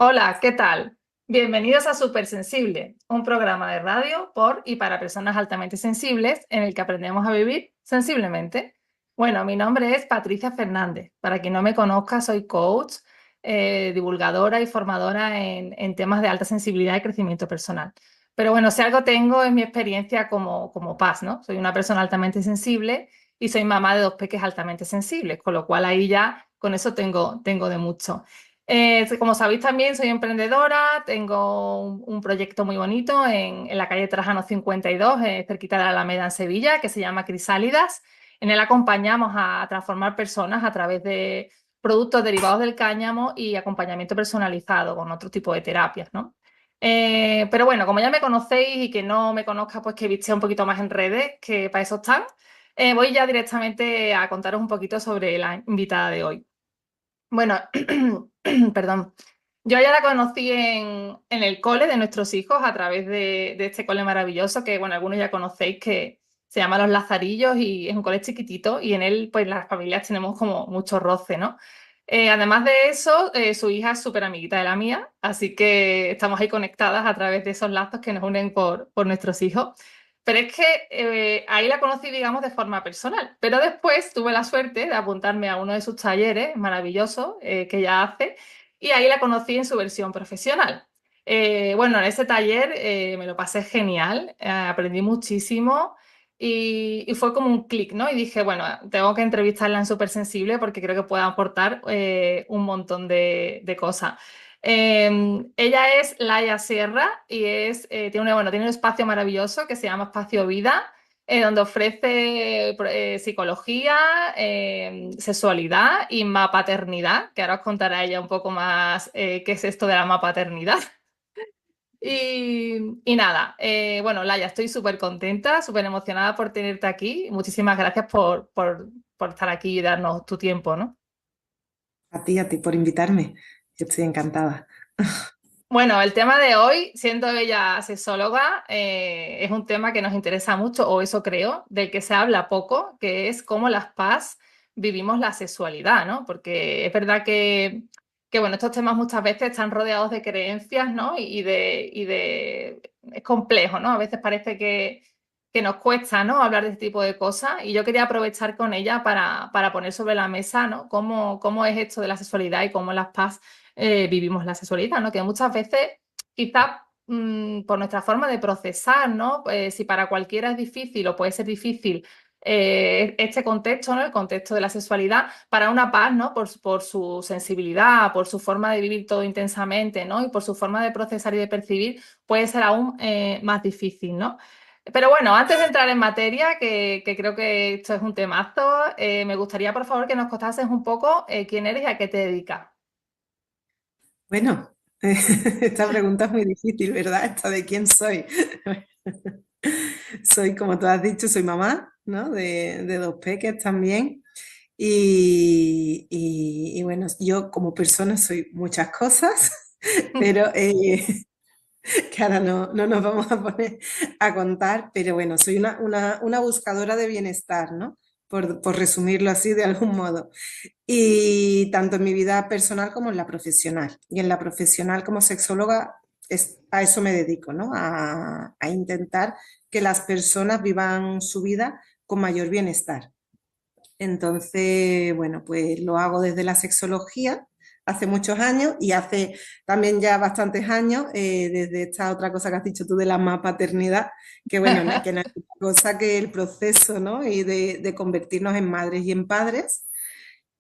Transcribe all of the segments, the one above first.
Hola, ¿qué tal? Bienvenidos a Supersensible, un programa de radio por y para personas altamente sensibles en el que aprendemos a vivir sensiblemente. Bueno, mi nombre es Patricia Fernández. Para quien no me conozca, soy coach, divulgadora y formadora en temas de alta sensibilidad y crecimiento personal. Pero bueno, si algo tengo es mi experiencia como Paz, ¿no? Soy una persona altamente sensible y soy mamá de dos peques altamente sensibles, con lo cual ahí ya con eso tengo de mucho. Como sabéis también soy emprendedora, tengo un proyecto muy bonito en la calle Trajano 52, cerquita de la Alameda en Sevilla, que se llama Crisálidas. En él acompañamos a transformar personas a través de productos derivados del cáñamo y acompañamiento personalizado con otro tipo de terapias, ¿no? Pero bueno, como ya me conocéis y que no me conozca, pues que viste un poquito más en redes, que para eso están, voy ya directamente a contaros un poquito sobre la invitada de hoy. Bueno, perdón. Yo ya la conocí en el cole de nuestros hijos a través de este cole maravilloso que, bueno, algunos ya conocéis que se llama Los Lazarillos y es un cole chiquitito y en él, pues las familias tenemos como mucho roce, ¿no? Además de eso, su hija es súper amiguita de la mía, así que estamos ahí conectadas a través de esos lazos que nos unen por nuestros hijos. Pero es que ahí la conocí, digamos, de forma personal. Pero después tuve la suerte de apuntarme a uno de sus talleres maravillosos que ella hace y ahí la conocí en su versión profesional. Bueno, en ese taller me lo pasé genial, aprendí muchísimo y fue como un clic, ¿no? Y dije, bueno, tengo que entrevistarla en Supersensible porque creo que puede aportar un montón de cosas. Ella es Laia Sierra y tiene un espacio maravilloso que se llama Espacio Vida, donde ofrece psicología, sexualidad y mapaternidad, que ahora os contará ella un poco más qué es esto de la mapaternidad. Y nada, bueno, Laia, estoy súper contenta, súper emocionada por tenerte aquí. Muchísimas gracias por estar aquí y darnos tu tiempo, ¿no? A ti por invitarme. Yo estoy encantada. Bueno, el tema de hoy, siendo ella sexóloga, es un tema que nos interesa mucho, o eso creo, del que se habla poco, que es cómo las PAS vivimos la sexualidad, ¿no? Porque es verdad que bueno, estos temas muchas veces están rodeados de creencias, ¿no? Es complejo, ¿no? A veces parece que nos cuesta, ¿no? Hablar de este tipo de cosas y yo quería aprovechar con ella para poner sobre la mesa, ¿no? Cómo es esto de la sexualidad y cómo las PAS vivimos la sexualidad, ¿no? Que muchas veces, quizás por nuestra forma de procesar, ¿no? Si para cualquiera es difícil o puede ser difícil este contexto, ¿no? El contexto de la sexualidad, para una paz, ¿no? Por su sensibilidad, por su forma de vivir todo intensamente, ¿no? Y por su forma de procesar y de percibir, puede ser aún más difícil, ¿no? Pero bueno, antes de entrar en materia, que creo que esto es un temazo, me gustaría, por favor, que nos contases un poco quién eres y a qué te dedicas. Bueno, esta pregunta es muy difícil, ¿verdad? Esta de quién soy. Soy, como tú has dicho, soy mamá, ¿no? De dos peques también. Y bueno, yo como persona soy muchas cosas, pero que ahora no nos vamos a poner a contar, pero bueno, soy una buscadora de bienestar, ¿no? Por resumirlo así de algún modo. Y tanto en mi vida personal como en la profesional. Y en la profesional como sexóloga, a eso me dedico, ¿no? A intentar que las personas vivan su vida con mayor bienestar. Entonces, bueno, pues lo hago desde la sexología hace muchos años y hace también ya bastantes años desde esta otra cosa que has dicho tú de la más paternidad, que bueno, que no es otra cosa que el proceso, ¿no? Y de convertirnos en madres y en padres.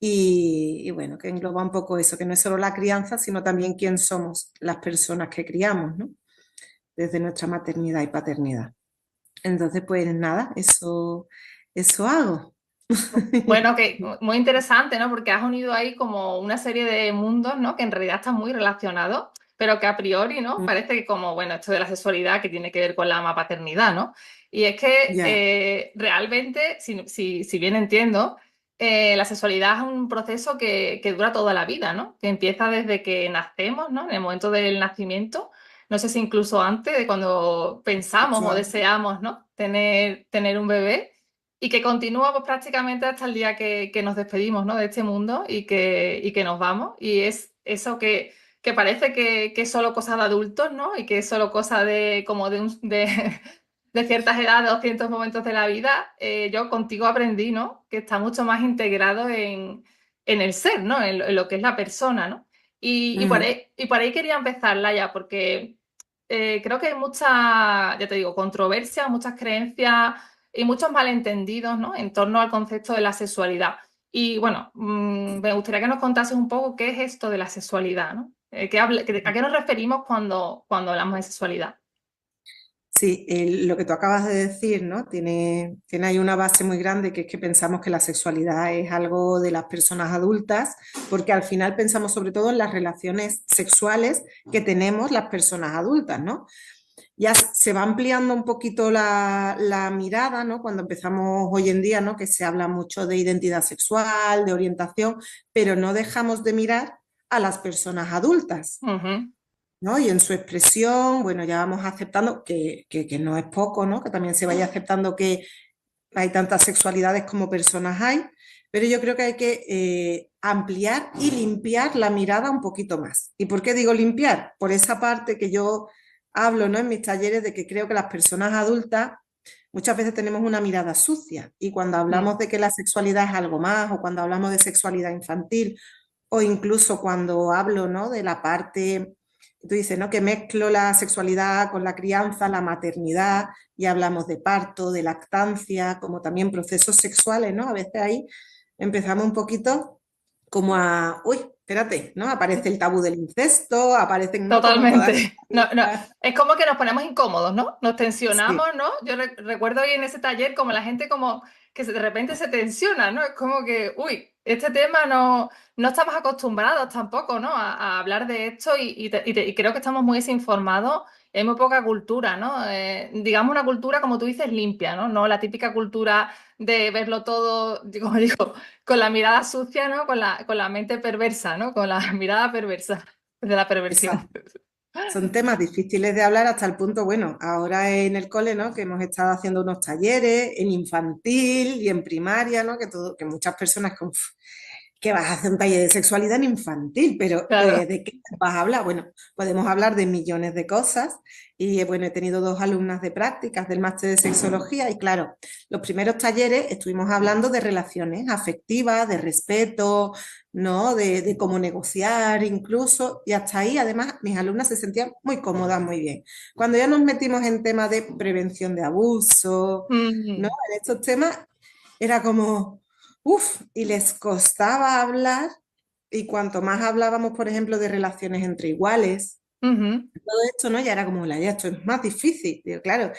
Y bueno, que engloba un poco eso, que no es solo la crianza, sino también quién somos las personas que criamos, ¿no? Desde nuestra maternidad y paternidad. Entonces, pues nada, eso hago. Bueno, que muy interesante, ¿no? Porque has unido ahí como una serie de mundos, ¿no? Que en realidad están muy relacionados, pero que a priori, ¿no? Parece que como, bueno, esto de la sexualidad que tiene que ver con la paternidad, ¿no? Y es que Ya, realmente, si bien entiendo, la sexualidad es un proceso que dura toda la vida, ¿no? Que empieza desde que nacemos, ¿no? En el momento del nacimiento. No sé si incluso antes de cuando pensamos mucho o antes. deseamos, ¿no? Tener un bebé y que continúa pues, prácticamente hasta el día que nos despedimos, ¿no? De este mundo y que nos vamos. Y es eso que parece que es solo cosa de adultos, ¿no? Y que es solo cosa de como de ciertas edades o ciertos momentos de la vida, yo contigo aprendí, ¿no? Que está mucho más integrado en el ser, ¿no? En lo que es la persona, ¿no? Ujú. Y por ahí quería empezar, Laia, porque creo que hay mucha, ya te digo, controversia, muchas creencias y muchos malentendidos, ¿no? En torno al concepto de la sexualidad. Y bueno, me gustaría que nos contases un poco qué es esto de la sexualidad, ¿no? ¿A qué nos referimos cuando hablamos de sexualidad? Sí, lo que tú acabas de decir, ¿no? Tiene ahí una base muy grande, que es que pensamos que la sexualidad es algo de las personas adultas, porque al final pensamos sobre todo en las relaciones sexuales que tenemos las personas adultas, ¿no? Ya se va ampliando un poquito la mirada, ¿no? Cuando empezamos hoy en día, ¿no? Que se habla mucho de identidad sexual, de orientación, pero no dejamos de mirar a las personas adultas, Ujú. ¿no? Y en su expresión, bueno, ya vamos aceptando que no es poco, ¿no? Que también se vaya aceptando que hay tantas sexualidades como personas hay, pero yo creo que hay que ampliar y limpiar la mirada un poquito más. ¿Y por qué digo limpiar? Por esa parte que yo hablo, ¿no? En mis talleres, de que creo que las personas adultas muchas veces tenemos una mirada sucia, y cuando Mm. hablamos de que la sexualidad es algo más, o cuando hablamos de sexualidad infantil, o incluso cuando hablo, ¿no? De la parte, tú dices, ¿no? Que mezclo la sexualidad con la crianza, la maternidad, y hablamos de parto, de lactancia, como también procesos sexuales, ¿no? A veces ahí empezamos un poquito como a, uy, espérate, ¿no? Aparece el tabú del incesto, aparecen, ¿no? Como todas Totalmente. No, no, estas... es como que nos ponemos incómodos, ¿no? Nos tensionamos, Sí, ¿no? Yo recuerdo ahí en ese taller como la gente como que de repente se tensiona, ¿no? Es como que, uy, este tema no estamos acostumbrados tampoco, ¿no? A hablar de esto y creo que estamos muy desinformados, hay muy poca cultura, ¿no? Digamos una cultura, como tú dices, limpia, ¿no? No la típica cultura de verlo todo, como digo, con la mirada sucia, ¿no? Con la mente perversa, ¿no? Con la mirada perversa de la perversión. exacto. Son temas difíciles de hablar hasta el punto, bueno, ahora en el cole, ¿no? Que hemos estado haciendo unos talleres en infantil y en primaria, ¿no? Que muchas personas con, que vas a hacer un taller de sexualidad en infantil, pero Claro. ¿de qué vas a hablar? Bueno, podemos hablar de millones de cosas, y bueno, he tenido dos alumnas de prácticas del máster de sexología, y claro, los primeros talleres estuvimos hablando de relaciones afectivas, de respeto, ¿no? De cómo negociar incluso, y hasta ahí además mis alumnas se sentían muy cómodas, muy bien. Cuando ya nos metimos en temas de prevención de abuso, ¿no? Mm, En estos temas era como... Uf, y les costaba hablar, y cuanto más hablábamos, por ejemplo, de relaciones entre iguales, ujú. todo esto, ¿no? Ya era como, ya esto es más difícil. Digo, claro,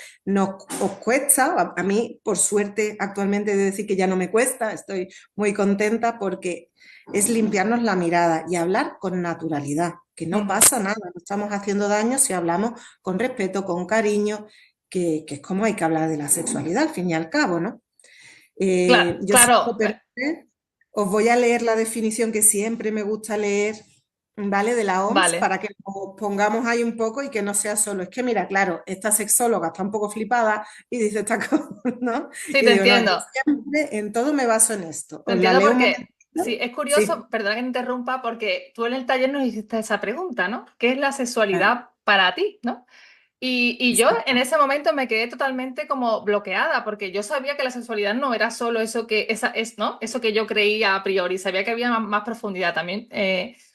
os cuesta, a mí, por suerte, actualmente he de decir que ya no me cuesta, estoy muy contenta, porque es limpiarnos la mirada y hablar con naturalidad, que no Ujú. pasa nada, no estamos haciendo daño si hablamos con respeto, con cariño, que es como hay que hablar de la sexualidad, al fin y al cabo, ¿no? Claro, Yo, si me lo claro, permite, os voy a leer la definición que siempre me gusta leer, ¿vale? De la OMS, vale. para que nos pongamos ahí un poco y que no sea solo. Es que mira, claro, esta sexóloga está un poco flipada y dice esta cosa, ¿no? Sí, Y te digo, no, yo entiendo. siempre en todo me baso en esto. Te Os la entiendo leo un porque, sí, momentito. es Sí, curioso, perdona que te interrumpa, porque tú en el taller nos hiciste esa pregunta, ¿no? ¿Qué es la claro, sexualidad para ti, ¿no? Y yo en exacto. ese momento me quedé totalmente como bloqueada, porque yo sabía que la sexualidad no era solo eso ¿no? Eso que yo creía a priori, sabía que había más profundidad también,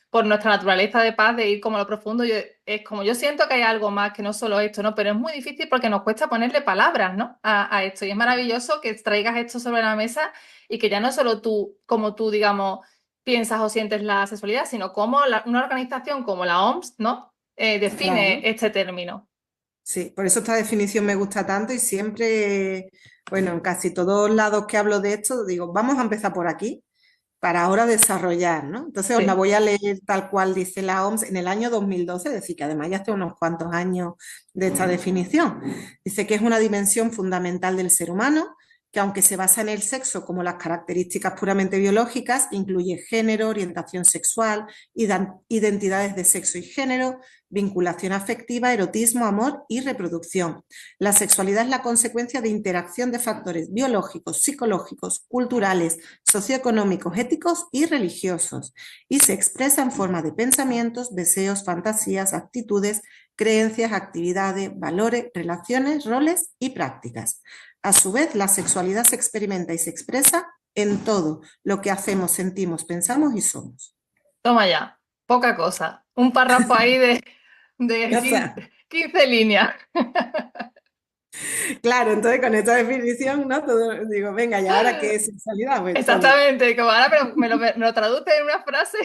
por nuestra naturaleza de paz, de ir como a lo profundo. Es como yo siento que hay algo más que no solo esto, ¿no? Pero es muy difícil porque nos cuesta ponerle palabras, ¿no? A esto. Y es maravilloso que traigas esto sobre la mesa y que ya no solo tú, como tú, digamos, piensas o sientes la sexualidad, sino como una organización como la OMS, ¿no? Define Claro. este término. Sí, por eso esta definición me gusta tanto, y siempre, bueno, en casi todos lados que hablo de esto, digo, vamos a empezar por aquí para ahora desarrollar, ¿no? Entonces os la Sí. voy a leer tal cual dice la OMS en el año 2012, es decir, que además ya hace unos cuantos años de esta definición. Dice que es una dimensión fundamental del ser humano que aunque se basa en el sexo como las características puramente biológicas, incluye género, orientación sexual, identidades de sexo y género, vinculación afectiva, erotismo, amor y reproducción. La sexualidad es la consecuencia de interacción de factores biológicos, psicológicos, culturales, socioeconómicos, éticos y religiosos, y se expresa en forma de pensamientos, deseos, fantasías, actitudes, creencias, actividades, valores, relaciones, roles y prácticas. A su vez, la sexualidad se experimenta y se expresa en todo lo que hacemos, sentimos, pensamos y somos. Toma ya, poca cosa. Un párrafo ahí de O sea, 15 líneas. claro, entonces con esta definición, ¿no? Todo, digo, venga, ¿y ahora qué es sexualidad? Pues toma, Exactamente, como ahora pero me lo traduce en una frase.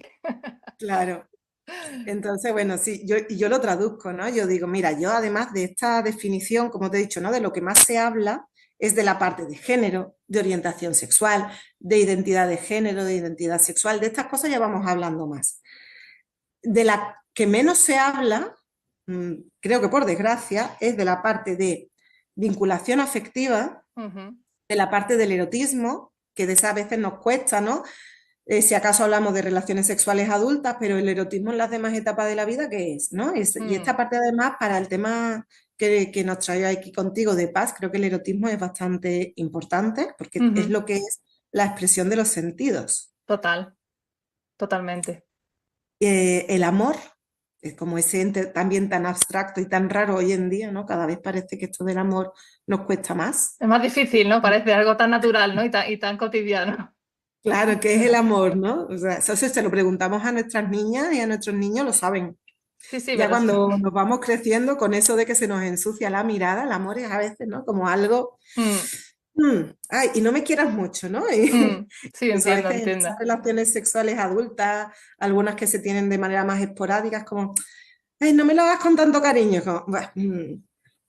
claro. Entonces, bueno, sí, yo lo traduzco, ¿no? Yo digo, mira, yo además de esta definición, como te he dicho, ¿no? De lo que más se habla es de la parte de género, de orientación sexual, de identidad de género, de identidad sexual, de estas cosas ya vamos hablando más. De la que menos se habla, creo que por desgracia, es de la parte de vinculación afectiva, Ujú, de la parte del erotismo, que de esas veces nos cuesta, ¿no? Si acaso hablamos de relaciones sexuales adultas, pero el erotismo en las demás etapas de la vida, ¿qué es? ¿No? Y esta mm, parte además, para el tema que nos trae aquí contigo de paz, creo que el erotismo es bastante importante porque es ujú. lo que es la expresión de los sentidos. Total, totalmente. El amor, es como ese ente también tan abstracto y tan raro hoy en día, ¿no? Cada vez parece que esto del amor nos cuesta más. Es más difícil, ¿no? Parece algo tan natural, ¿no? Y tan cotidiano. Claro, ¿qué es el amor, no? O sea, eso se lo preguntamos a nuestras niñas y a nuestros niños lo saben. Sí, sí, Ya pero cuando nos vamos creciendo con eso de que se nos ensucia la mirada, el amor es a veces, ¿no? Como algo, mm, ay, y no me quieras mucho, ¿no? Y sí, incluso a entiendo, veces en esas entiendo. relaciones sexuales adultas, algunas que se tienen de manera más esporádica, como, ay, no me lo hagas con tanto cariño, como, bueno, Sí,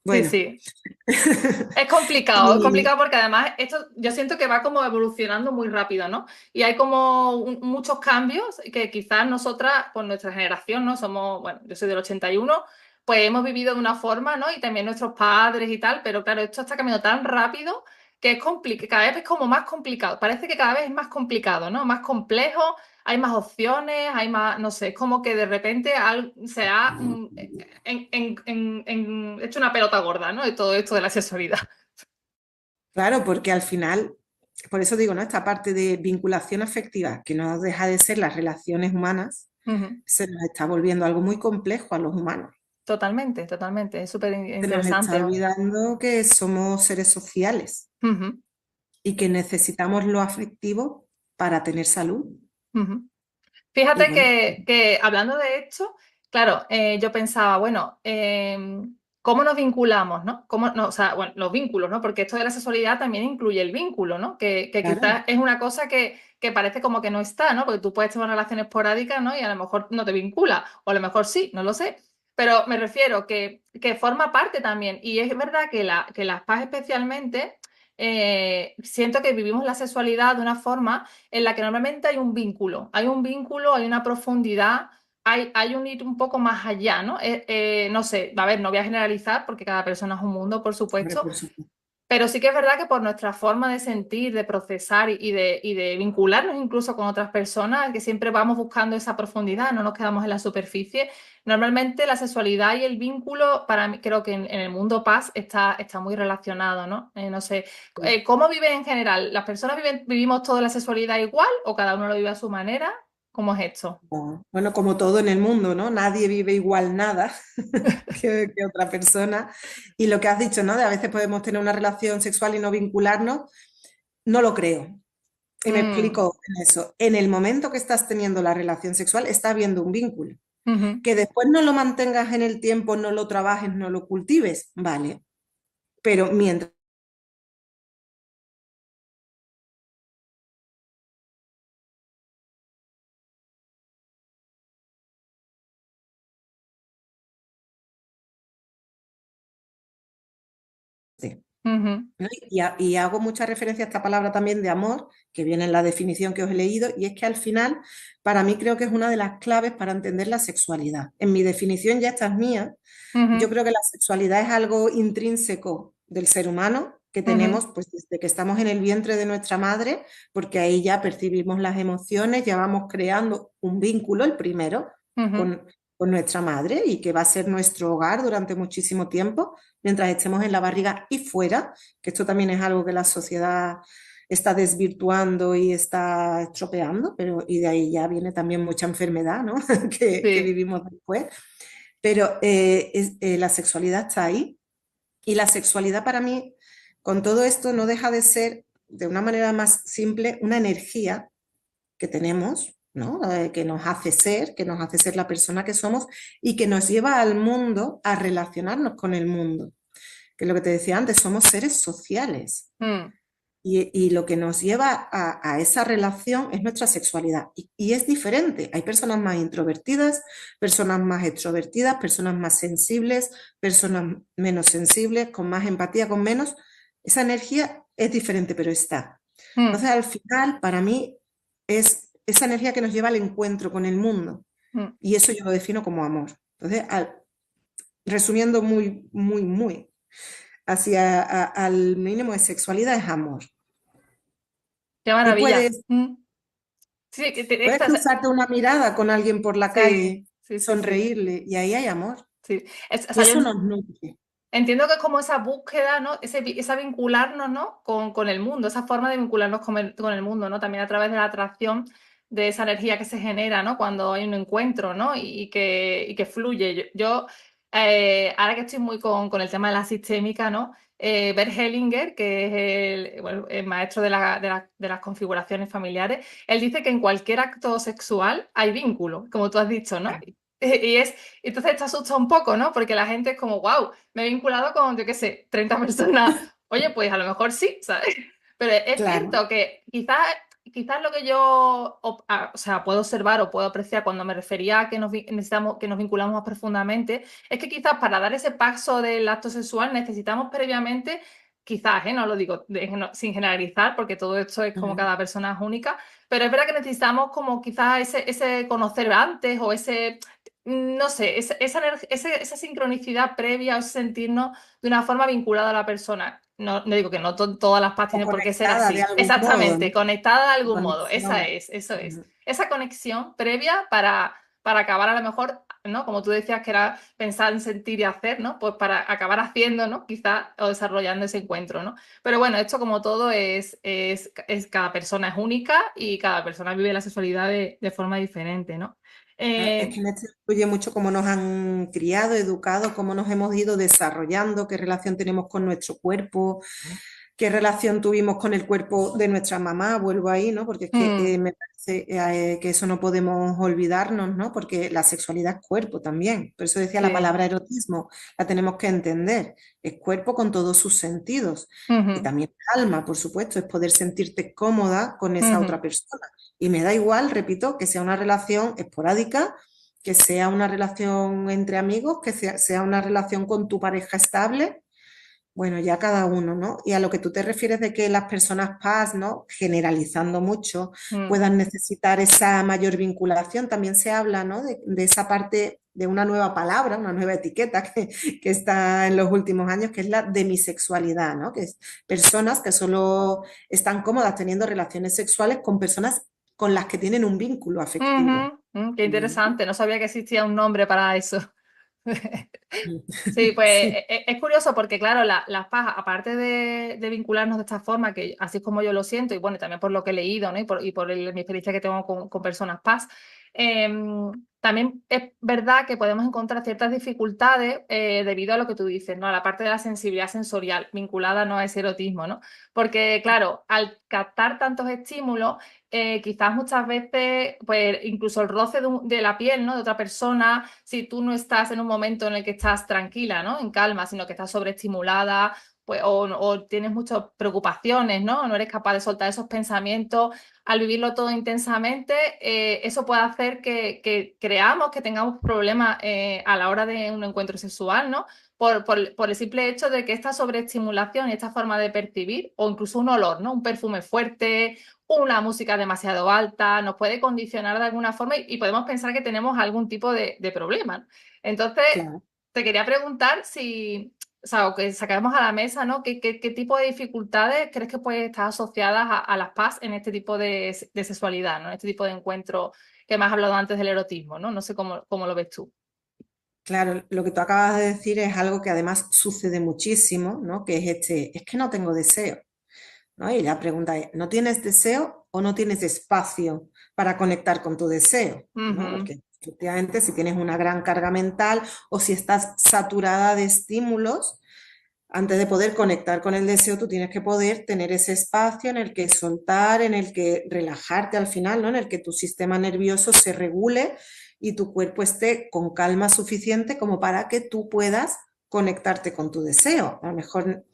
bueno. sí. Es Y, complicado porque además esto yo siento que va como evolucionando muy rápido, ¿no? Y hay como muchos cambios que quizás nosotras, por nuestra generación, ¿no? Somos, bueno, yo soy del 81, pues hemos vivido de una forma, ¿no? Y también nuestros padres y tal, pero claro, esto está cambiando tan rápido que es complicado, cada vez es como más complicado, parece que cada vez es más complicado, ¿no? Más complejo, hay más opciones, hay más, no sé, es como que de repente se ha hecho una pelota gorda, ¿no? De todo esto de la sexualidad. claro, porque al final, por eso digo, ¿no? Esta parte de vinculación afectiva, que no deja de ser las relaciones humanas, Ujú. se nos está volviendo algo muy complejo a los humanos. Totalmente, totalmente. Es súper Se nos está interesante. olvidando que somos seres sociales Ujú, y que necesitamos lo afectivo para tener salud. ujú. Y Fíjate bueno, que hablando de esto, claro, yo pensaba, bueno, ¿cómo nos vinculamos, no? ¿Cómo, no? O sea, bueno, los vínculos, ¿no? Porque esto de la sexualidad también incluye el vínculo, ¿no? Que claro, quizás es una cosa que parece como que no está, ¿no? Porque tú puedes tener una relación esporádica, ¿no? Y a lo mejor no te vincula, o a lo mejor sí, no lo sé. Pero me refiero que forma parte también. Y es verdad que las PAS especialmente, siento que vivimos la sexualidad de una forma en la que normalmente hay un vínculo, hay una profundidad, hay un ir un poco más allá, ¿no? No sé, a ver, no voy a generalizar porque cada persona es un mundo, por hombre, supuesto, por supuesto. pero sí que es verdad que por nuestra forma de sentir, de procesar y de vincularnos incluso con otras personas, que siempre vamos buscando esa profundidad, no nos quedamos en la superficie. Normalmente la sexualidad y el vínculo, para mí, creo que en el mundo paz está muy relacionado, ¿no? No sé, ¿cómo viven en general? ¿Las personas vivimos toda la sexualidad igual o cada uno lo vive a su manera? ¿Cómo es esto? Bueno, como todo en el mundo, ¿no? Nadie vive igual nada que otra persona. Y lo que has dicho, ¿no? De a veces podemos tener una relación sexual y no vincularnos, no lo creo. Y me Mm, explico en eso. En el momento que estás teniendo la relación sexual, está habiendo un vínculo. ujú. Que después no lo mantengas en el tiempo, no lo trabajes, no lo cultives, vale. Pero mientras Ujú, ¿no? Y hago mucha referencia a esta palabra también de amor, que viene en la definición que os he leído, y es que al final, para mí creo que es una de las claves para entender la sexualidad. En mi definición, ya esta es mía, yo ujú, creo que la sexualidad es algo intrínseco del ser humano, que Ujú, tenemos pues desde que estamos en el vientre de nuestra madre, porque ahí ya percibimos las emociones, ya vamos creando un vínculo, el primero, ujú, con nuestra madre y que va a ser nuestro hogar durante muchísimo tiempo, mientras estemos en la barriga y fuera, que esto también es algo que la sociedad está desvirtuando y está estropeando, pero y de ahí ya viene también mucha enfermedad, ¿no? que sí. vivimos después. Pero la sexualidad está ahí y la sexualidad para mí, con todo esto, no deja de ser, de una manera más simple, una energía que tenemos, ¿no? Que nos hace ser la persona que somos y que nos lleva al mundo a relacionarnos con el mundo. Que es lo que te decía antes, somos seres sociales. Mm, Y lo que nos lleva a esa relación es nuestra sexualidad. Y es diferente. Hay personas más introvertidas, personas más extrovertidas, personas más sensibles, personas menos sensibles, con más empatía, con menos. Esa energía es diferente, pero está. mm, Entonces, al final, para mí, es esa energía que nos lleva al encuentro con el mundo. mm. Y eso yo lo defino como amor. Entonces, resumiendo muy, muy, muy, al mínimo de sexualidad es amor. Qué Tú maravilla. puedes Mm. Sí, Puedes cruzarte una mirada con alguien por la sí, calle, sí, sí, sí, sonreírle y ahí hay amor. sí. O Y sea, yo eso nos nutre. entiendo que es como esa búsqueda, ¿no? Esa vincularnos, ¿no? Con el mundo, esa forma de vincularnos con el mundo, ¿no? También a través de la atracción de esa energía que se genera, ¿no? Cuando hay un encuentro, ¿no? Y que fluye. Ahora que estoy muy con el tema de la sistémica, ¿no? Bert Hellinger, que es bueno, el maestro de las configuraciones familiares, él dice que en cualquier acto sexual hay vínculo, como tú has dicho, ¿no? Y entonces te asusta un poco, ¿no? Porque la gente es como, wow, me he vinculado con, yo qué sé, 30 personas. Oye, pues a lo mejor sí, ¿sabes? Pero es Claro, cierto que quizás lo que yo o sea, puedo observar o puedo apreciar cuando me refería a que necesitamos, que nos vinculamos más profundamente, es que quizás para dar ese paso del acto sexual necesitamos previamente, quizás, no lo digo sin generalizar, porque todo esto es como ujú, cada persona es única, pero es verdad que necesitamos como quizás ese conocer antes o ese no sé, esa sincronicidad previa o ese sentirnos de una forma vinculada a la persona. No, no digo que no todas las paz o tienen por qué ser conectada de así. algún modo, Exactamente, ¿no? conectada de algún modo. Conexión. Eso es. Ujú. Esa conexión previa para acabar a lo mejor, ¿no? Como tú decías que era pensar en sentir y hacer, ¿no? Pues para acabar haciendo, ¿no? Quizás o desarrollando ese encuentro, ¿no? Pero bueno, esto como todo cada persona es única y cada persona vive la sexualidad de forma diferente, ¿no? Es Eh, que en esto influye mucho cómo nos han criado, educado, cómo nos hemos ido desarrollando, qué relación tenemos con nuestro cuerpo, qué relación tuvimos con el cuerpo de nuestra mamá, vuelvo ahí, ¿no? Porque es que mm, me parece que eso no podemos olvidarnos, ¿no? Porque la sexualidad es cuerpo también. Por eso decía la sí. palabra erotismo, la tenemos que entender. Es cuerpo con todos sus sentidos. Y Ujú, también alma, por supuesto, es poder sentirte cómoda con esa ujú, otra persona. Y me da igual, repito, que sea una relación esporádica, que sea una relación entre amigos, que sea una relación con tu pareja estable, bueno, ya cada uno, ¿no? Y a lo que tú te refieres de que las personas paz, ¿no? Generalizando mucho, mm, puedan necesitar esa mayor vinculación, también se habla, ¿no? De esa parte de una nueva palabra, una nueva etiqueta que está en los últimos años, que es la demisexualidad, ¿no? Que es personas que solo están cómodas teniendo relaciones sexuales con personas con las que tienen un vínculo afectivo. ujú, qué interesante, no sabía que existía un nombre para eso. Sí, pues Sí, es curioso porque, claro, las pajas, aparte de vincularnos de esta forma, que así es como yo lo siento, y bueno, y también por lo que he leído, ¿no? Y por mi experiencia que tengo con personas paz, también es verdad que podemos encontrar ciertas dificultades debido a lo que tú dices, ¿no? A la parte de la sensibilidad sensorial vinculada no a ese erotismo, ¿no? Porque, claro, al captar tantos estímulos, quizás muchas veces, pues incluso el roce de la piel, ¿no? De otra persona, si tú no estás en un momento en el que estás tranquila, ¿no? En calma, sino que estás sobreestimulada, pues, o tienes muchas preocupaciones, ¿no? No eres capaz de soltar esos pensamientos, al vivirlo todo intensamente, eso puede hacer que creamos, que tengamos problemas a la hora de un encuentro sexual, ¿no? Por el simple hecho de que esta sobreestimulación y esta forma de percibir, o incluso un olor, ¿no? Un perfume fuerte, una música demasiado alta, nos puede condicionar de alguna forma y podemos pensar que tenemos algún tipo de problema, ¿no? Entonces, claro. te quería preguntar si o sea, o que saquemos a la mesa, ¿no? ¿Qué tipo de dificultades crees que pueden estar asociadas a las PAS en este tipo de sexualidad, ¿no? En este tipo de encuentro que me has hablado antes del erotismo, ¿no? No sé cómo lo ves tú. Claro, lo que tú acabas de decir es algo que además sucede muchísimo, ¿no? Que es es que no tengo deseo, ¿no? Y la pregunta es, ¿no tienes deseo o no tienes espacio para conectar con tu deseo? ¿No? Ujú, Porque efectivamente si tienes una gran carga mental o si estás saturada de estímulos, antes de poder conectar con el deseo, tú tienes que poder tener ese espacio en el que soltar, en el que relajarte al final, ¿no? En el que tu sistema nervioso se regule y tu cuerpo esté con calma suficiente como para que tú puedas conectarte con tu deseo. A lo mejor,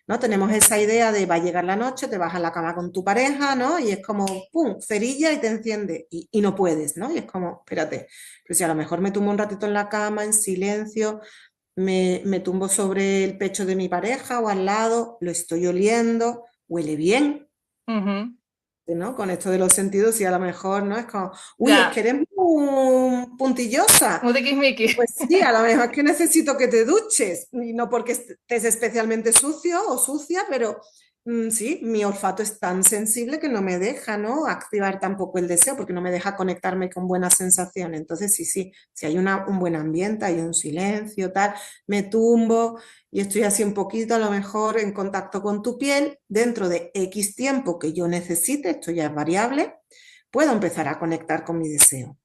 ¿no? Tenemos esa idea de va a llegar la noche, te vas a la cama con tu pareja, ¿no? Y es como, ¡pum!, cerilla y te enciende y no puedes, ¿no? Y es como, espérate, pero si a lo mejor me tumbo un ratito en la cama, en silencio, me tumbo sobre el pecho de mi pareja o al lado, lo estoy oliendo, huele bien, ujú. ¿no? Con esto de los sentidos y a lo mejor, ¿no? Es como, uy, es que Ya, eres muy puntillosa. muy tiquismiquis. Pues sí, a lo mejor es que necesito que te duches, y no porque estés especialmente sucio o sucia, pero sí, mi olfato es tan sensible que no me deja, ¿no? Activar tampoco el deseo, porque no me deja conectarme con buenas sensaciones. Entonces, sí, sí, si hay un buen ambiente, hay un silencio, tal, me tumbo y estoy así un poquito a lo mejor en contacto con tu piel, dentro de X tiempo que yo necesite, esto ya es variable, puedo empezar a conectar con mi deseo.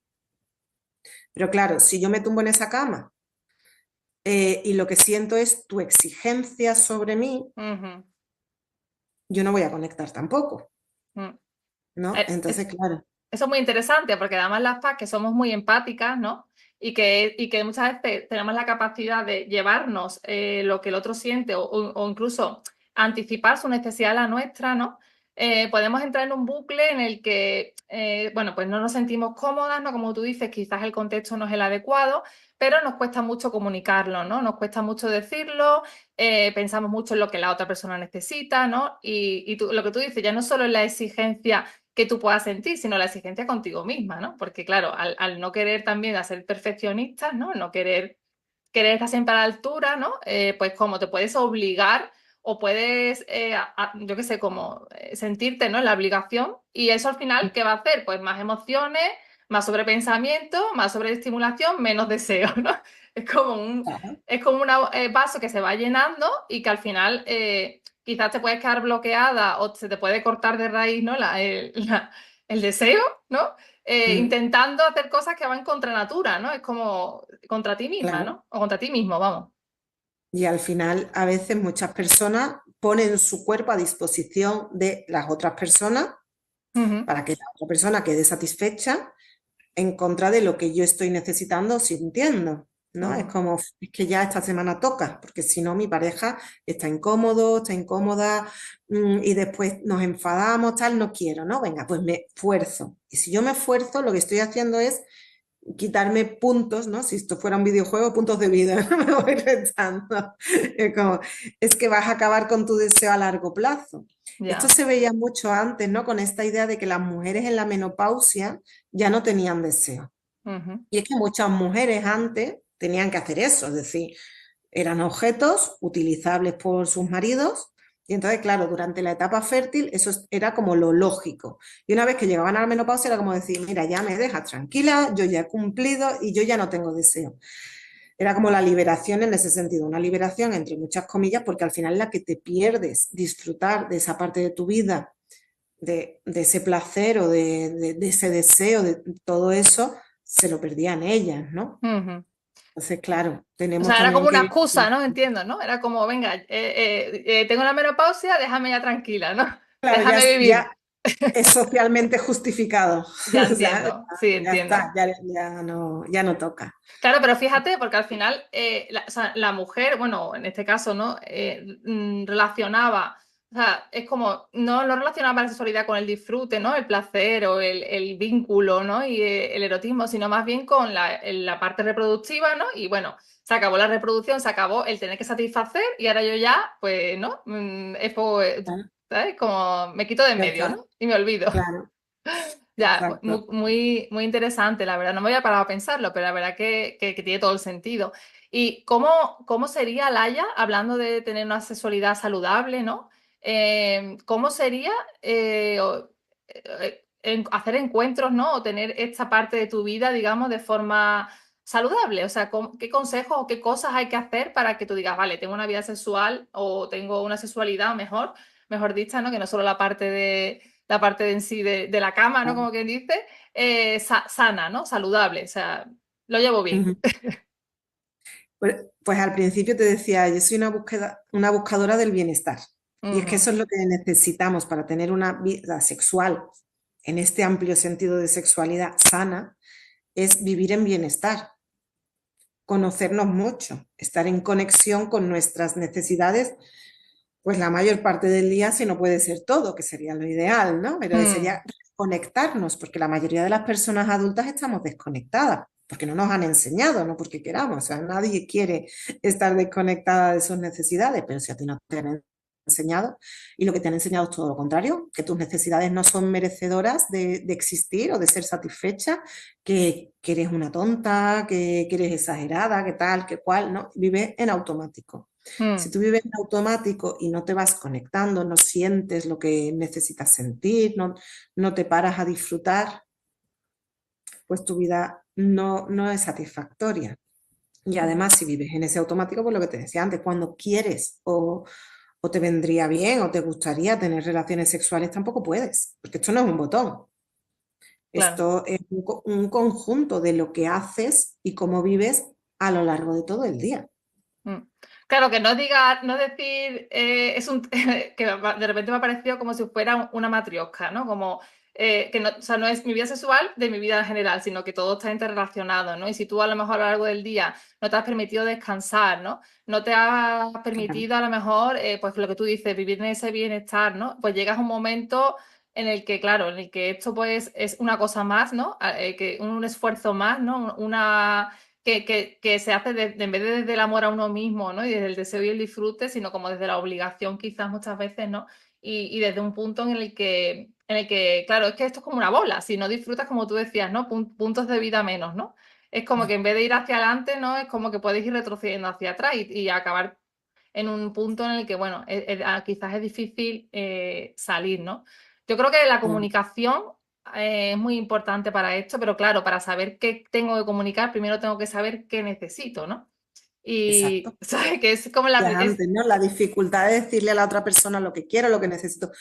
Pero claro, si yo me tumbo en esa cama, y lo que siento es tu exigencia sobre mí, Ujú, yo no voy a conectar tampoco, mm. ¿no? Entonces, claro, Eso es muy interesante porque además las PAC que somos muy empáticas, ¿no? Y que muchas veces tenemos la capacidad de llevarnos lo que el otro siente o incluso anticipar su necesidad a la nuestra, ¿no? Podemos entrar en un bucle en el que, bueno, pues no nos sentimos cómodas, ¿no? Como tú dices, quizás el contexto no es el adecuado, pero nos cuesta mucho comunicarlo, ¿no? Nos cuesta mucho decirlo, pensamos mucho en lo que la otra persona necesita, ¿no? Lo que tú dices, ya no solo es la exigencia que tú puedas sentir, sino la exigencia contigo misma, ¿no? Porque claro, al no querer también a ser perfeccionistas, ¿no? No querer estar siempre a la altura, ¿no? Pues como te puedes obligar o puedes, yo qué sé, como sentirte, ¿no? En la obligación y eso al final, ¿qué va a hacer? Pues más emociones, más sobrepensamiento, más sobreestimulación, menos deseo, ¿no? Es como un, claro, es como un vaso que se va llenando y que al final quizás te puedes quedar bloqueada o se te puede cortar de raíz, ¿no? El deseo, ¿no? mm, Intentando hacer cosas que van contra natura, ¿no? Es como contra ti misma, claro. ¿no? O contra ti mismo, vamos. Y al final, a veces muchas personas ponen su cuerpo a disposición de las otras personas Ujú, para que la otra persona quede satisfecha en contra de lo que yo estoy necesitando o sintiendo, ¿no? Es ujú. como, es que ya esta semana toca, porque si no mi pareja está incómodo, está incómoda, y después nos enfadamos, tal, no quiero, ¿no? Venga, pues me esfuerzo. Y si yo me esfuerzo, lo que estoy haciendo es quitarme puntos, ¿no? Si esto fuera un videojuego, puntos de vida, ¿no? Me voy restando. Es como, es que vas a acabar con tu deseo a largo plazo. Esto Ya. se veía mucho antes, ¿no? Con esta idea de que las mujeres en la menopausia ya no tenían deseo. Ujú, Y es que muchas mujeres antes tenían que hacer eso, es decir, eran objetos utilizables por sus maridos. Y entonces, claro, durante la etapa fértil eso era como lo lógico. Y una vez que llegaban a la menopausia era como decir, mira, ya me dejas tranquila, yo ya he cumplido y yo ya no tengo deseo. Era como la liberación en ese sentido, una liberación entre muchas comillas, porque al final la que te pierdes disfrutar de esa parte de tu vida, de ese placer o de ese deseo, de todo eso, se lo perdían ellas, ¿no? ujú. Entonces, claro, O tenemos sea, era como también una que... excusa, ¿no? Entiendo, ¿no? Era como, venga, tengo la menopausia, déjame ya tranquila, ¿no? Claro, Déjame vivir. ya es socialmente justificado. Ya O sea, entiendo, sí, ya está, entiendo. ya no toca. Claro, pero fíjate, porque al final o sea, la mujer, bueno, en este caso, ¿no? Relacionaba, o sea, es como, no relacionaba la sexualidad con el disfrute, ¿no? El placer o el vínculo, ¿no? Y el erotismo, sino más bien con la parte reproductiva, ¿no? Y bueno, se acabó la reproducción, se acabó el tener que satisfacer y ahora yo ya, pues, ¿no? Es como, Claro, ¿sabes? Como me quito de ya medio, está, ¿no? Y me olvido. claro. Ya, Exacto. muy interesante, la verdad. No me había parado a pensarlo, pero la verdad que tiene todo el sentido. ¿Y cómo sería, Laia, hablando de tener una sexualidad saludable, ¿no? ¿Cómo sería hacer encuentros, ¿no? O tener esta parte de tu vida, digamos, de forma saludable? O sea, ¿qué consejos o qué cosas hay que hacer para que tú digas, vale, tengo una vida sexual o tengo una sexualidad mejor dicha, ¿no? Que no solo la parte de en sí de la cama, ¿no? Como quien dice, sana, ¿no? Saludable, o sea, lo llevo bien. Ujú. Pues al principio te decía, yo soy una buscadora del bienestar. Y es que Ujú. eso es lo que necesitamos para tener una vida sexual, en este amplio sentido de sexualidad sana, es vivir en bienestar, conocernos mucho, estar en conexión con nuestras necesidades, pues la mayor parte del día, si no puede ser todo, que sería lo ideal, ¿no? Pero Mm, sería conectarnos, porque la mayoría de las personas adultas estamos desconectadas, porque no nos han enseñado, no porque queramos, o sea, nadie quiere estar desconectada de sus necesidades, pero si a ti no te han enseñado, y lo que te han enseñado es todo lo contrario, que tus necesidades no son merecedoras de existir o de ser satisfechas, que eres una tonta, que eres exagerada, que tal, que cual, ¿no? Vives en automático. Si mm, tú vives en automático y no te vas conectando, no sientes lo que necesitas sentir, no te paras a disfrutar, pues tu vida no es satisfactoria. Y mm, además, si vives en ese automático, pues lo que te decía antes, cuando quieres o te vendría bien o te gustaría tener relaciones sexuales, tampoco puedes, porque esto no es un botón. claro. Esto es un conjunto de lo que haces y cómo vives a lo largo de todo el día. Mm. Claro, que no diga, no decir, que de repente me ha parecido como si fuera una matriosca, ¿no? Como que no, o sea, no es mi vida sexual de mi vida en general, sino que todo está interrelacionado, ¿no? Y si tú a lo mejor a lo largo del día no te has permitido descansar, ¿no? No te has Claro. permitido a lo mejor, pues lo que tú dices, vivir en ese bienestar, ¿no? Pues llegas a un momento en el que, claro, en el que esto pues es una cosa más, ¿no? Que un esfuerzo más, ¿no? Que se hace en vez de desde el amor a uno mismo, ¿no? Y desde el deseo y el disfrute, sino como desde la obligación quizás muchas veces, ¿no? Y desde un punto en el que, claro, es que esto es como una bola, si no disfrutas, como tú decías, ¿no? Puntos de vida menos, ¿no? Es como que en vez de ir hacia adelante, ¿no? Es como que puedes ir retrocediendo hacia atrás y acabar en un punto en el que, bueno, quizás es difícil salir, ¿no? Yo creo que la Mm, comunicación es muy importante para esto, pero claro, para saber qué tengo que comunicar, primero tengo que saber qué necesito, ¿no? Y, exacto. ¿sabes? Que es como Antes, ¿no? La dificultad de decirle a la otra persona lo que quiero, lo que necesito.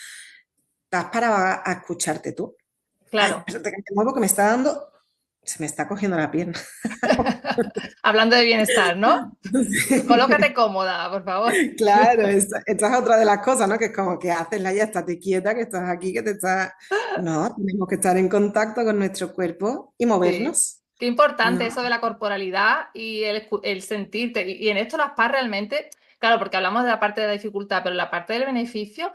Estás para a escucharte tú. Ay, claro, espérate que me muevo que me está dando, se me está cogiendo la pierna. hablando de bienestar, ¿no? Colócate cómoda, por favor. Claro, esta es otra de las cosas, ¿no? Que es como que haces la ya, estate quieta, que estás aquí, que te estás... No, tenemos que estar en contacto con nuestro cuerpo y Sí. movernos, Qué importante ¿no? eso de la corporalidad y el sentirte. Y en esto las PAS realmente, claro, porque hablamos de la parte de la dificultad, pero la parte del beneficio,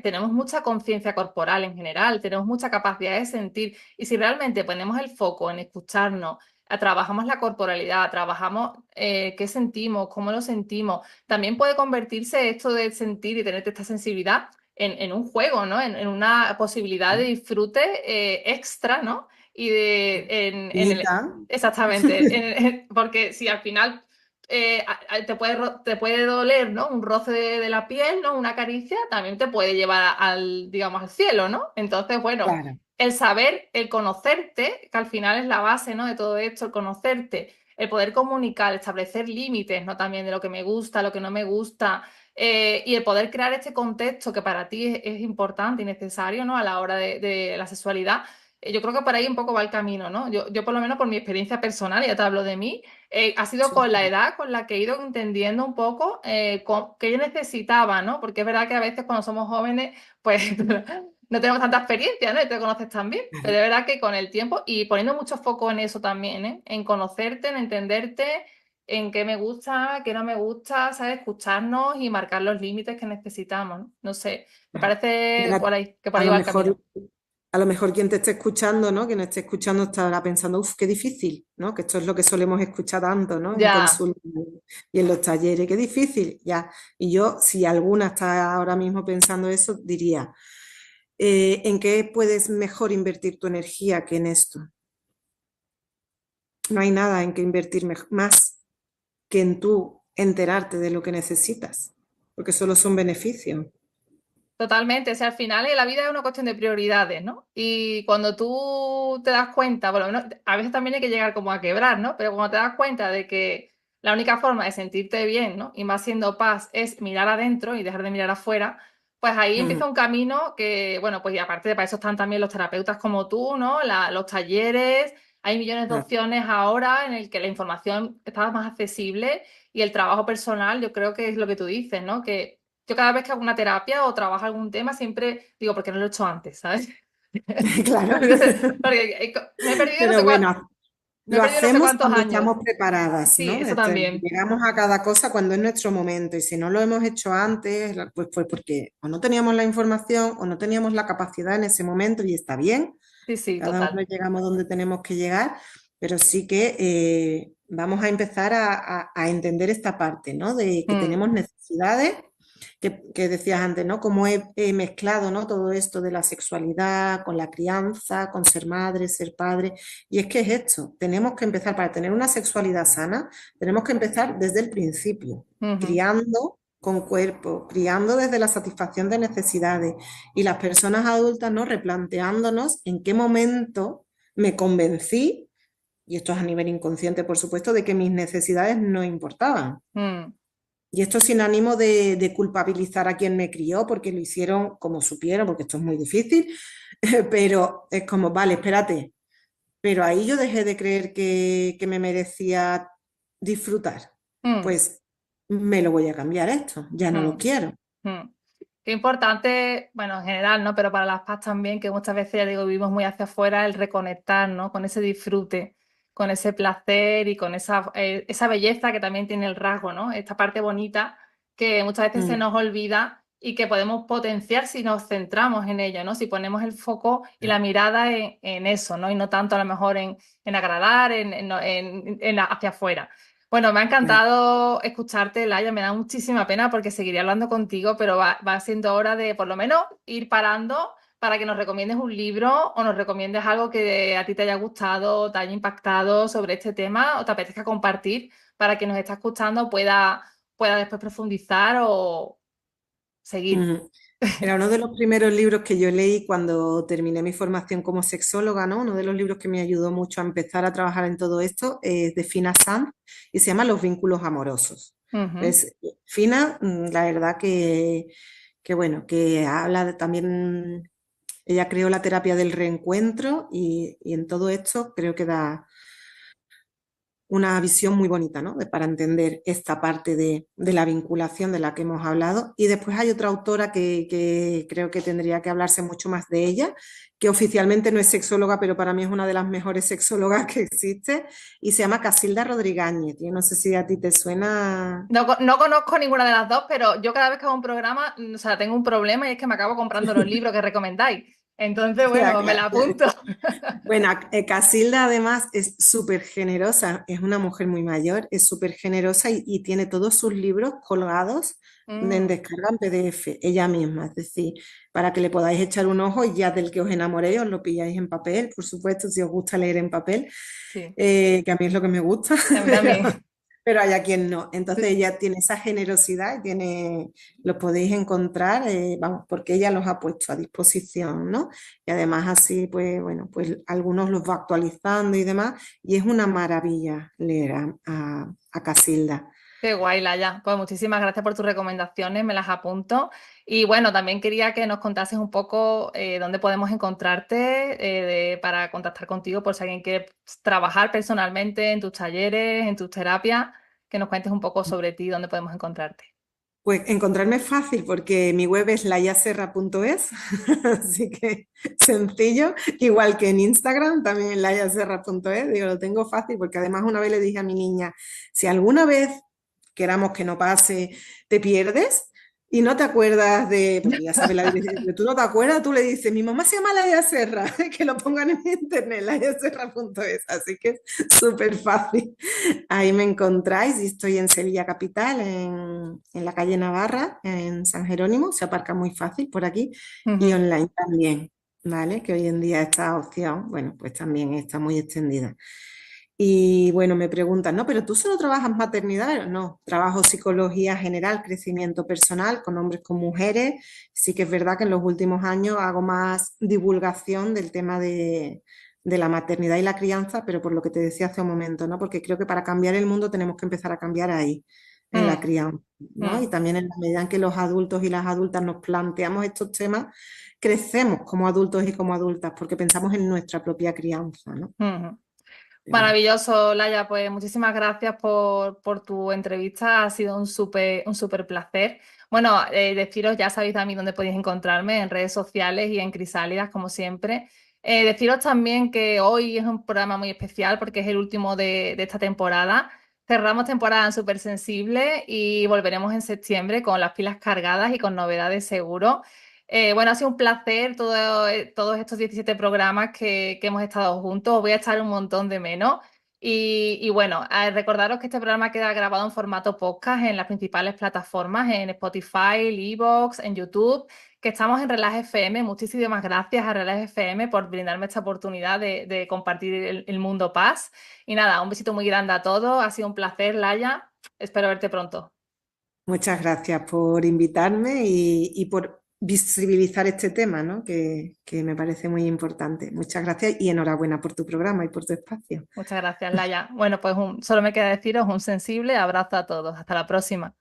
tenemos mucha conciencia corporal en general, tenemos mucha capacidad de sentir. Y si realmente ponemos el foco en escucharnos, trabajamos la corporalidad, trabajamos qué sentimos, cómo lo sentimos, también puede convertirse esto de sentir y tener esta sensibilidad en un juego, ¿no? En una posibilidad de disfrute extra, ¿no? Y Finita. exactamente, porque si al final te puede doler, ¿no? Un roce de la piel, ¿no? Una caricia, también te puede llevar digamos, al cielo, ¿no? Entonces, bueno, Claro. el saber, el conocerte, que al final es la base, ¿no? De todo esto, el conocerte, el poder comunicar, establecer límites, ¿no? También de lo que me gusta, lo que no me gusta, y el poder crear este contexto que para ti es importante y necesario, ¿no? A la hora de la sexualidad. Yo creo que por ahí un poco va el camino, ¿no? Yo por lo menos por mi experiencia personal, ya te hablo de mí, ha sido con la Súper. edad con la que he ido entendiendo un poco qué yo necesitaba, ¿no? Porque es verdad que a veces cuando somos jóvenes, pues no tenemos tanta experiencia, ¿no? Y te conoces también, pero es verdad que con el tiempo y poniendo mucho foco en eso también, ¿eh? En conocerte, en entenderte, en qué me gusta, qué no me gusta, ¿sabes? Escucharnos y marcar los límites que necesitamos, ¿no? No sé, me Y parece ahora, que por a ahí lo va el camino. mejor, a lo mejor quien te esté escuchando, ¿no? Quien esté escuchando estará pensando, uff, qué difícil, ¿no? Que esto es lo que solemos escuchar tanto, ¿no? En Ya. consulta y en los talleres, qué difícil, ya. Y yo, si alguna está ahora mismo pensando eso, diría, ¿En qué puedes mejor invertir tu energía que en esto? No hay nada en que invertir más que en tú enterarte de lo que necesitas, porque solo son beneficios. Totalmente, o sea, al final la vida es una cuestión de prioridades, ¿no? Y cuando tú te das cuenta, por lo menos a veces también hay que llegar como a quebrar, ¿no? Pero cuando te das cuenta de que la única forma de sentirte bien, ¿no? Y más siendo paz es mirar adentro y dejar de mirar afuera, pues ahí Ujú. empieza un camino que, bueno, pues y aparte de para eso están también los terapeutas como tú, ¿no? Los talleres, hay millones de Claro. opciones ahora en el que la información está más accesible y el trabajo personal, yo creo que es lo que tú dices, ¿no? Que yo cada vez que hago una terapia o trabajo algún tema, siempre digo, ¿por qué no lo he hecho antes? ¿Sabes? Claro. Porque me he perdido no Pero sé bueno, me he lo perdido no sé hacemos cuántos cuando años. estamos preparadas, Sí, ¿no? eso también. Llegamos a cada cosa cuando es nuestro momento y si no lo hemos hecho antes, pues fue porque o no teníamos la información o no teníamos la capacidad en ese momento y está bien, Sí, sí, cada uno total. llegamos donde tenemos que llegar, pero sí que vamos a empezar a entender esta parte, ¿no? De que Mm, tenemos necesidades, que decías antes, ¿no? Cómo he mezclado, ¿no? Todo esto de la sexualidad con la crianza, con ser madre, ser padre. Y es que es esto, tenemos que empezar, para tener una sexualidad sana, tenemos que empezar desde el principio, ujú, criando con cuerpo, criando desde la satisfacción de necesidades y las personas adultas, ¿no? Replanteándonos en qué momento me convencí, y esto es a nivel inconsciente, por supuesto, de que mis necesidades no importaban. mm, Y esto sin ánimo de culpabilizar a quien me crió, porque lo hicieron como supieron, porque esto es muy difícil, pero es como, vale, espérate, pero ahí yo dejé de creer que me merecía disfrutar. mm, Pues me lo voy a cambiar esto, ya no lo mm, quiero. mm. Qué importante, bueno, en general, ¿no? Pero para las PAS también, que muchas veces, ya digo, vivimos muy hacia afuera, el reconectar, ¿no? Con ese disfrute, con ese placer y con esa belleza que también tiene el rasgo, ¿no? Esta parte bonita que muchas veces se Mm, nos olvida y que podemos potenciar si nos centramos en ello, ¿no? Si ponemos el foco y la mirada en eso, ¿no? Y no tanto a lo mejor en agradar, hacia afuera. Bueno, me ha claro. encantado escucharte, Laia. Me da muchísima pena porque seguiría hablando contigo, pero va siendo hora de por lo menos ir parando para que nos recomiendes un libro o nos recomiendes algo que a ti te haya gustado, te haya impactado sobre este tema o te apetezca compartir para que nos está escuchando pueda después profundizar o seguir. Ujú. Era uno de los primeros libros que yo leí cuando terminé mi formación como sexóloga, ¿no? Uno de los libros que me ayudó mucho a empezar a trabajar en todo esto es de Fina Sanz y se llama Los vínculos amorosos. Ujú, Pues Fina, la verdad que bueno, que habla también, ella creó la terapia del reencuentro y en todo esto creo que da una visión muy bonita, ¿no? Para entender esta parte de la vinculación de la que hemos hablado. Y después hay otra autora que creo que tendría que hablarse mucho más de ella, que oficialmente no es sexóloga, pero para mí es una de las mejores sexólogas que existe, y se llama Casilda Rodríguez. Yo no sé si a ti te suena. No, no conozco ninguna de las dos, pero yo cada vez que hago un programa, o sea, tengo un problema y es que me acabo comprando los libros que recomendáis. Entonces, Ya, bueno, me la claro. apunto. Bueno, Casilda además es súper generosa, es una mujer muy mayor, es súper generosa y tiene todos sus libros colgados en Mm, descarga en PDF, ella misma, es decir, para que le podáis echar un ojo y ya del que os enamoréis os lo pilláis en papel, por supuesto, si os gusta leer en papel, sí, que a mí es lo que me gusta, a mí también. pero hay a quien no. Entonces Sí. ella tiene esa generosidad y los podéis encontrar, vamos, porque ella los ha puesto a disposición, ¿no? Y además así, pues bueno, pues algunos los va actualizando y demás, y es una maravilla leer a Casilda. Qué guay, Laia. Pues muchísimas gracias por tus recomendaciones, me las apunto. Y bueno, también quería que nos contases un poco dónde podemos encontrarte para contactar contigo por si alguien quiere trabajar personalmente en tus talleres, en tus terapias, que nos cuentes un poco sobre ti, dónde podemos encontrarte. Pues encontrarme es fácil porque mi web es layaserra.es, así que sencillo, igual que en Instagram, también layaserra.es, digo, lo tengo fácil porque además una vez le dije a mi niña, si alguna vez queramos que no pase, te pierdes, Y no te acuerdas de, porque ya sabes la dirección, pero tú no te acuerdas, tú le dices, mi mamá se llama Laia Serra, que lo pongan en internet, laiaserra.es, así que es súper fácil. Ahí me encontráis y estoy en Sevilla Capital, en la calle Navarra, en San Jerónimo, se aparca muy fácil por aquí y Ujú, online también, ¿vale? Que hoy en día esta opción, bueno, pues también está muy extendida. Y bueno, me preguntan, no, pero tú solo trabajas maternidad. No, trabajo psicología general, crecimiento personal con hombres, con mujeres. Sí que es verdad que en los últimos años hago más divulgación del tema de la maternidad y la crianza, pero por lo que te decía hace un momento, ¿no? Porque creo que para cambiar el mundo tenemos que empezar a cambiar ahí, en la mm, crianza, ¿no? Y mm, también en la medida en que los adultos y las adultas nos planteamos estos temas, crecemos como adultos y como adultas, porque pensamos en nuestra propia crianza, ¿no? ujú. Pero Maravilloso, Laia. Pues muchísimas gracias por tu entrevista. Ha sido un súper placer. Bueno, deciros, ya sabéis también dónde podéis encontrarme en redes sociales y en Crisálidas, como siempre. Deciros también que hoy es un programa muy especial porque es el último de esta temporada. Cerramos temporada en Súper Sensible y volveremos en septiembre con las pilas cargadas y con novedades seguro. Bueno, ha sido un placer todos estos 17 programas que hemos estado juntos. Os voy a echar un montón de menos. Y bueno, recordaros que este programa queda grabado en formato podcast en las principales plataformas, en Spotify, Evox, en YouTube, que estamos en Relaj FM. Muchísimas gracias a Relaj FM por brindarme esta oportunidad de compartir el mundo paz. Y nada, un besito muy grande a todos. Ha sido un placer, Laia. Espero verte pronto. muchas gracias por invitarme y por visibilizar este tema, ¿no? Que me parece muy importante. Muchas gracias y enhorabuena por tu programa y por tu espacio. Muchas gracias, Laia. Bueno, pues solo me queda deciros un sensible abrazo a todos. Hasta la próxima.